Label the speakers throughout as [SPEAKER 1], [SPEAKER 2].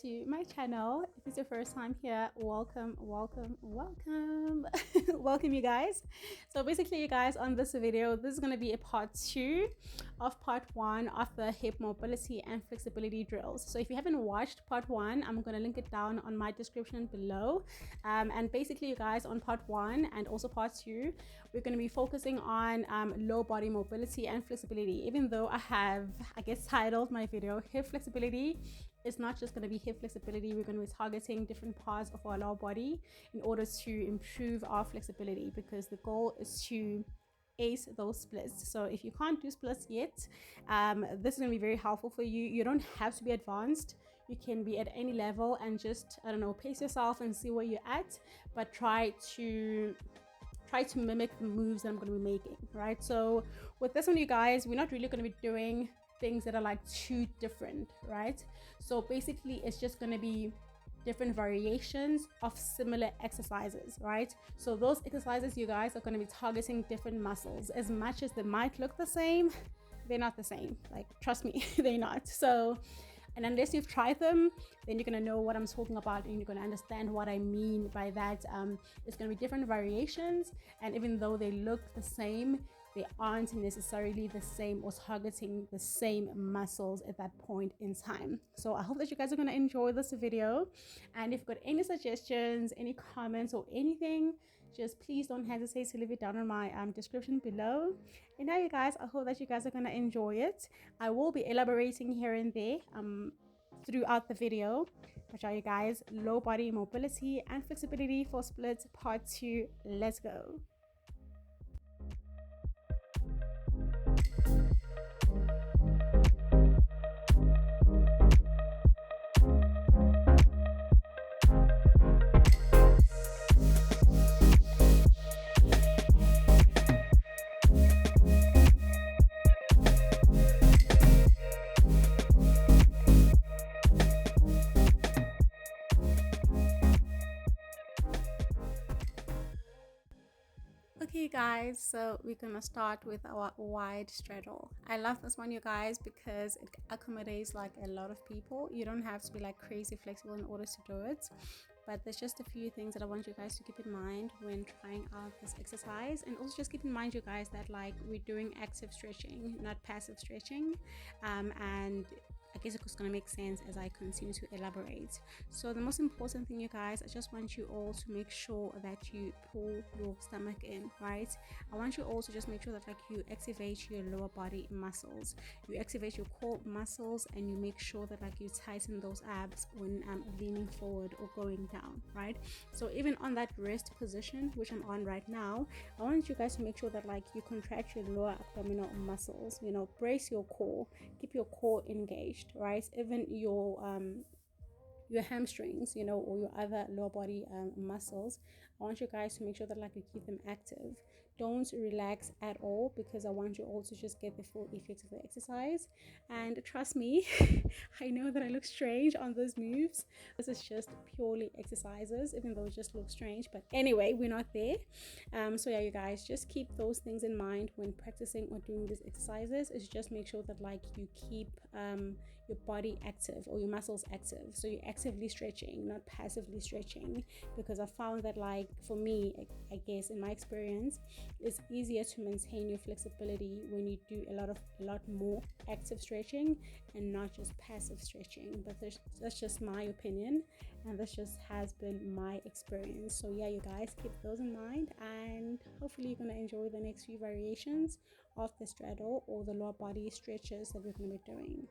[SPEAKER 1] to my channel. If it's your first time here, welcome. Welcome, you guys. So basically, you guys, on this video, this is going to be a part 2 of part 1 of the hip mobility and flexibility drills. So if you haven't watched part 1, I'm going to link it down on my description below. And basically, you guys, on part 1 and also part 2, we're going to be focusing on low body mobility and flexibility. Even though I have, titled my video hip flexibility, it's not just going to be hip flexibility. We're going to be targeting different parts of our lower body in order to improve our flexibility, because the goal is to ace those splits. So if you can't do splits yet, this is going to be very helpful for you. You don't have to be advanced. You can be at any level and just, pace yourself and see where you're at, but try to mimic the moves that I'm going to be making, right? So with this one, you guys, we're not really going to be doing things that are like too different, right? So basically it's just going to be different variations of similar exercises, right? So those exercises, you guys, are going to be targeting different muscles. As much as they might look the same, they're not the same. Like, trust me, they're not. So, and unless you've tried them, then you're going to know what I'm talking about, and you're going to understand what I mean by that. It's going to be different variations, and even though they look the same, they aren't necessarily the same or targeting the same muscles at that point in time. So I hope that you guys are going to enjoy this video, and if you've got any suggestions, any comments or anything, just please don't hesitate to leave it down in my description below. And now, you guys, I hope that you guys are going to enjoy it. I will be elaborating here and there throughout the video. But yeah, you guys, low body mobility and flexibility for splits part 2. Let's go. Okay guys, so we're gonna start with our wide straddle. I love this one, you guys, because it accommodates like a lot of people. You don't have to be like crazy flexible in order to do it, but there's just a few things that I want you guys to keep in mind when trying out this exercise. And also just keep in mind, you guys, that like we're doing active stretching, not passive stretching, and I guess it's going to make sense as I continue to elaborate. So the most important thing, you guys, I just want you all to make sure that you pull your stomach in, right? I want you all to just make sure that like you activate your lower body muscles, you activate your core muscles, and you make sure that like you tighten those abs when leaning forward or going down, right? So even on that rest position, which I'm on right now, I want you guys to make sure that like you contract your lower abdominal muscles, brace your core, keep your core engaged, right? Even your hamstrings, or your other lower body muscles, I want you guys to make sure that like you keep them active. Don't relax at all, because I want you all to just get the full effect of the exercise. And trust me, I know that I look strange on those moves. This is just purely exercises, even though it just looks strange, but anyway, we're not there. So yeah, you guys, just keep those things in mind when practicing or doing these exercises. Is just make sure that like you keep your body active or your muscles active. So you're actively stretching, not passively stretching, because I found that like for me, I guess in my experience, it's easier to maintain your flexibility when you do a lot more active stretching and not just passive stretching. But that's just my opinion, and this just has been my experience. So yeah, you guys, keep those in mind, and hopefully you're going to enjoy the next few variations of the straddle or the lower body stretches that we're going to be doing.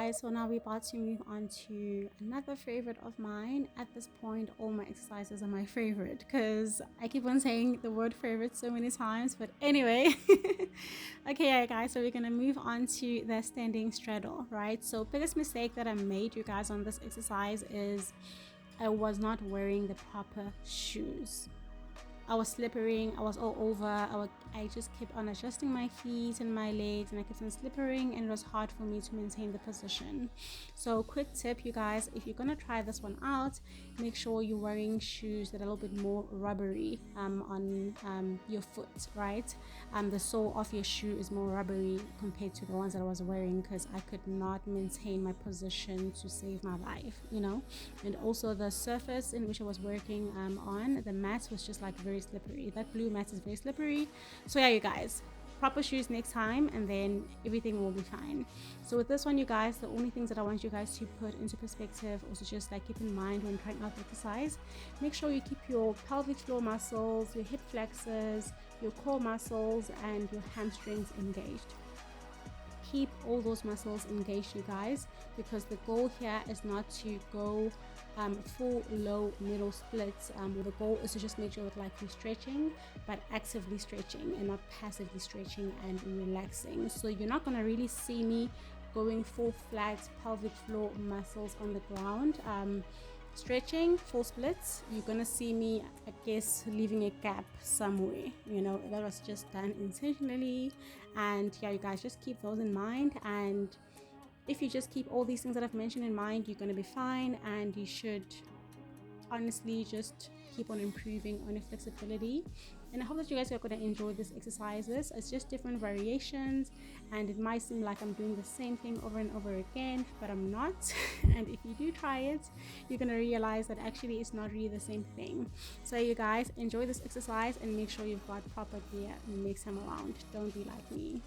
[SPEAKER 1] guys, so now we're about to move on to another favorite of mine. At this point, all my exercises are my favorite because I keep on saying the word favorite so many times. But anyway, okay, yeah, guys, so we're gonna move on to the standing straddle, right? So biggest mistake that I made, you guys, on this exercise is I was not wearing the proper shoes. I was slippering, I was all over, I just kept on adjusting my feet and my legs, and I kept on slippering, and it was hard for me to maintain the position. So quick tip, you guys, if you're gonna try this one out, make sure you're wearing shoes that are a little bit more rubbery on your foot, right? The sole of your shoe is more rubbery compared to the ones that I was wearing, because I could not maintain my position to save my life, you know. And also the surface in which I was working on, the mat was just like very slippery. That blue mat is very slippery. So yeah, you guys, proper shoes next time, and then everything will be fine. So with this one, you guys, the only things that I want you guys to put into perspective, also just like keep in mind when trying out the exercise, make sure you keep your pelvic floor muscles, your hip flexors, your core muscles, and your hamstrings engaged. Keep all those muscles engaged, you guys, because the goal here is not to go full low middle splits. The goal is to just make sure that like you're stretching, but actively stretching and not passively stretching and relaxing. So you're not going to really see me going full flat pelvic floor muscles on the ground stretching full splits. You're gonna see me, I guess, leaving a gap somewhere, you know. That was just done intentionally. And yeah, you guys, just keep those in mind, and if you just keep all these things that I've mentioned in mind, you're gonna be fine, and you should honestly just keep on improving on your flexibility. And I hope that you guys are going to enjoy these exercises. It's just different variations, and it might seem like I'm doing the same thing over and over again, but I'm not. And if you do try it, you're going to realize that actually it's not really the same thing. So you guys, enjoy this exercise and make sure you've got proper gear next time around. Don't be like me.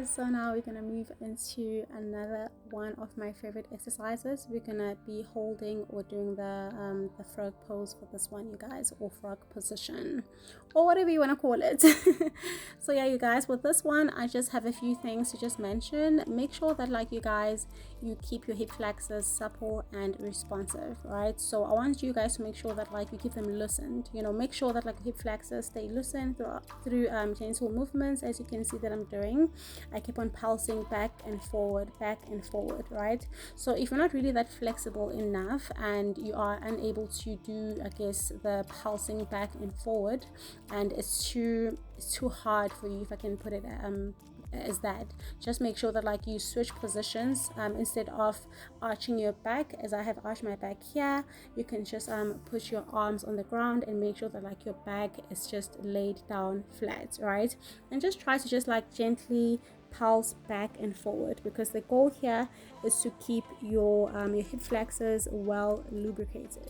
[SPEAKER 1] So now we're gonna move into another one of my favorite exercises. We're gonna be holding or doing the frog pose for this one, you guys, or frog position, or whatever you want to call it. So yeah, you guys, with this one, I just have a few things to just mention. Make sure that like you guys, you keep your hip flexors supple and responsive, right? So I want you guys to make sure that like you keep them loosened, you know. Make sure that like hip flexors stay loosened through gentle movements, as you can see that I'm doing. I keep on pulsing back and forward, right? So if you're not really that flexible enough and you are unable to do, I guess, the pulsing back and forward, and it's too hard for you, if I can put it as that, just make sure that like you switch positions. Instead of arching your back, as I have arched my back here, you can just put your arms on the ground and make sure that like your back is just laid down flat, right? And just try to just like gently pulse back and forward, because the goal here is to keep your hip flexors well lubricated.